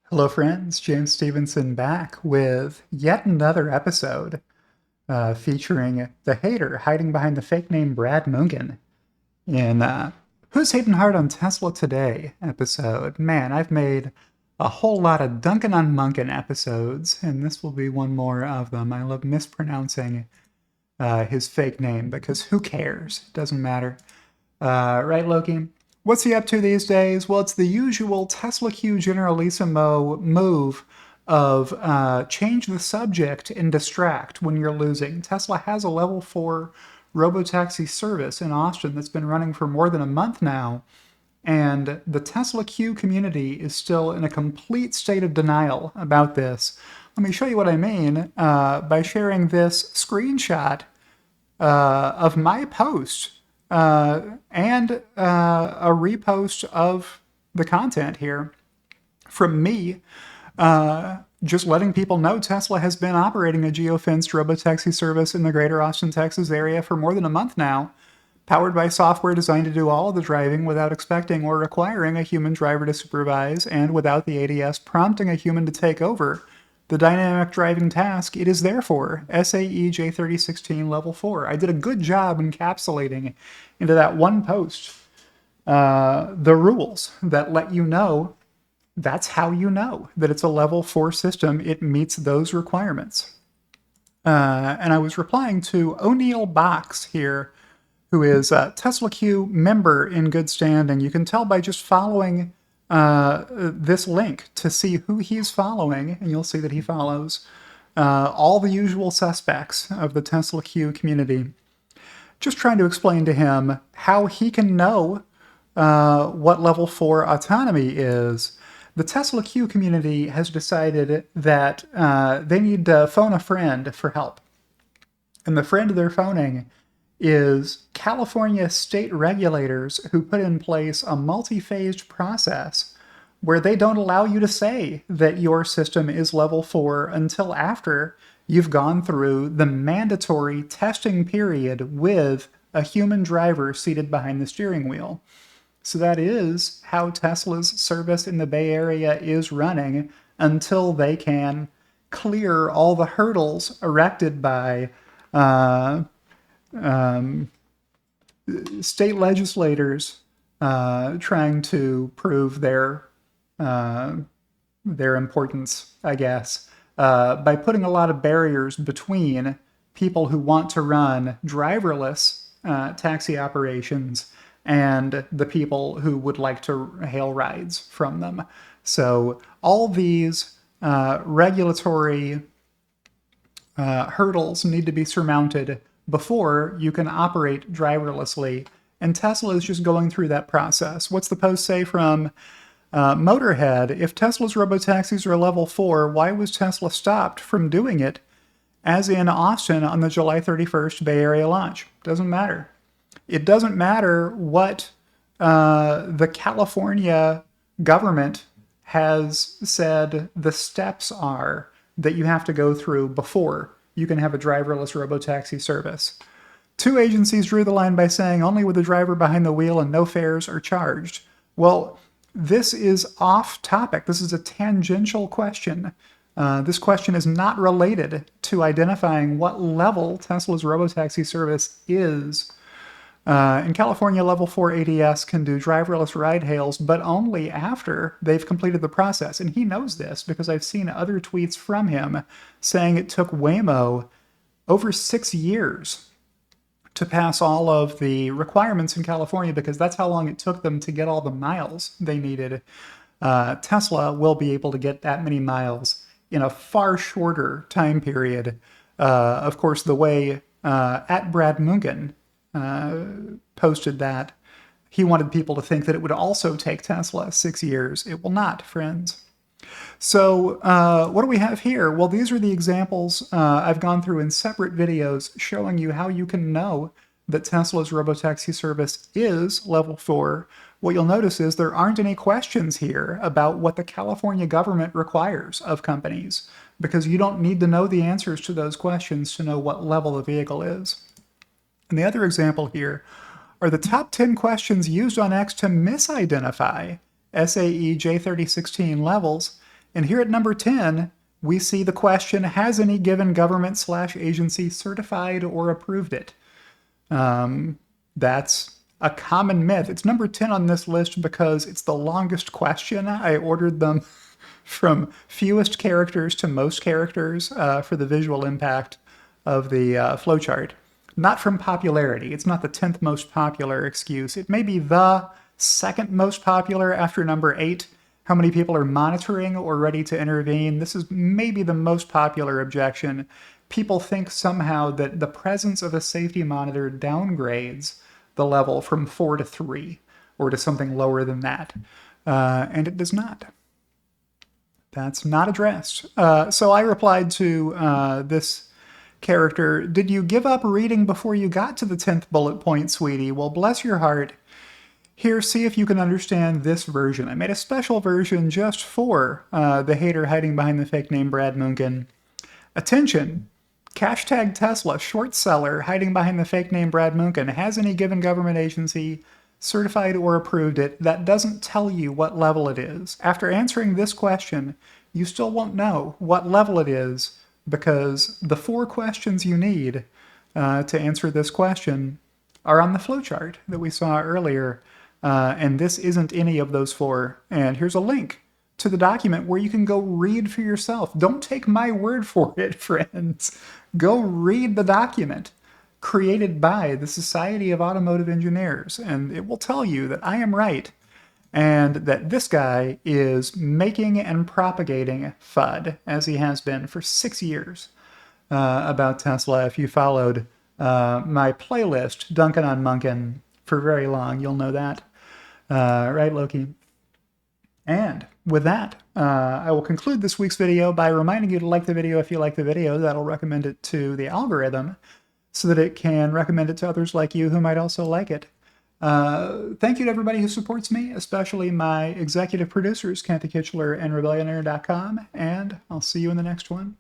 Hello, friends. James Stevenson back with yet another episode featuring the hater hiding behind the fake name Brad Munchen in Who's Hating Hard on Tesla Today episode. Man, I've made a whole lot of Dunkin on Munkin episodes, and this will be one more of them. I love mispronouncing his fake name because who cares? It doesn't matter. Right, Loki? What's he up to these days? Well, it's the usual TSLAQ Generalissimo move of change the subject and distract when you're losing. Tesla has a level 4 Robotaxi service in Austin that's been running for more than a month now, and the TSLAQ community is still in a complete state of denial about this. Let me show you what I mean by sharing this screenshot of my post and a repost of the content here from me, just letting people know Tesla has been operating a geofenced robotaxi service in the greater Austin, Texas area for more than a month now, powered by software designed to do all of the driving without expecting or requiring a human driver to supervise, and without the ADS prompting a human to take over the dynamic driving task it is therefore SAE J3016 Level 4. I did a good job encapsulating into that one post the rules that let you know that's how you know that it's a Level 4 system. It meets those requirements. And I was replying to O'Neill Box here, who is a TSLAQ member in good standing. You can tell by just following this link to see who he's following, and you'll see that he follows all the usual suspects of the TSLAQ community. Just trying to explain to him how he can know what level 4 autonomy is. The TSLAQ community has decided that they need to phone a friend for help. And the friend they're phoning is California state regulators who put in place a multi-phased process where they don't allow you to say that your system is level 4 until after you've gone through the mandatory testing period with a human driver seated behind the steering wheel. So that is how Tesla's service in the Bay Area is running until they can clear all the hurdles erected by state legislators trying to prove their importance, I guess, by putting a lot of barriers between people who want to run driverless taxi operations and the people who would like to hail rides from them. So all these regulatory hurdles need to be surmounted before you can operate driverlessly, and Tesla is just going through that process. What's the post say from Motorhead? If Tesla's robotaxis are level 4, why was Tesla stopped from doing it as in Austin on the July 31st Bay Area launch? Doesn't matter. It doesn't matter what the California government has said the steps are that you have to go through before you can have a driverless robotaxi service. Two agencies drew the line by saying only with the driver behind the wheel and no fares are charged. Well, this is off topic. This is a tangential question. This question is not related to identifying what level Tesla's robotaxi service is. In California, level 4 ADS can do driverless ride hails, but only after they've completed the process. And he knows this because I've seen other tweets from him saying it took Waymo over 6 years to pass all of the requirements in California because that's how long it took them to get all the miles they needed. Tesla will be able to get that many miles in a far shorter time period. Of course, the way at Brad Munchen posted that he wanted people to think that it would also take Tesla 6 years. It will not, friends. So what do we have here? Well, these are the examples I've gone through in separate videos showing you how you can know that Tesla's robotaxi service is level 4. What you'll notice is there aren't any questions here about what the California government requires of companies, because you don't need to know the answers to those questions to know what level the vehicle is. And the other example here are the top 10 questions used on X to misidentify SAE J3016 levels, And here at number 10, we see the question, has any given government/agency certified or approved it? That's a common myth. It's number 10 on this list because it's the longest question. I ordered them from fewest characters to most characters for the visual impact of the flowchart. Not from popularity. It's not the 10th most popular excuse. It may be the second most popular after number 8. How many people are monitoring or ready to intervene? This is maybe the most popular objection. People think somehow that the presence of a safety monitor downgrades the level from 4 to 3 or to something lower than that. And it does not. That's not addressed. So I replied to this character, did you give up reading before you got to the 10th bullet point, sweetie? Well, bless your heart. Here, see if you can understand this version. I made a special version just for the hater hiding behind the fake name Brad Munchen. Attention! Hashtag Tesla short seller hiding behind the fake name Brad Munchen. Has any given government agency certified or approved it? That doesn't tell you what level it is. After answering this question, you still won't know what level it is because the 4 questions you need to answer this question are on the flowchart that we saw earlier. And this isn't any of those 4. And here's a link to the document where you can go read for yourself. Don't take my word for it, friends. Go read the document created by the Society of Automotive Engineers, and it will tell you that I am right and that this guy is making and propagating FUD, as he has been for 6 years, about Tesla. If you followed my playlist, Dunkin on Munkin, for very long, you'll know that. Right, Loki? And with that, I will conclude this week's video by reminding you to like the video if you like the video. That'll recommend it to the algorithm so that it can recommend it to others like you who might also like it. Thank you to everybody who supports me, especially my executive producers, Kathy Kitchler and Rebellionaire.com, and I'll see you in the next one.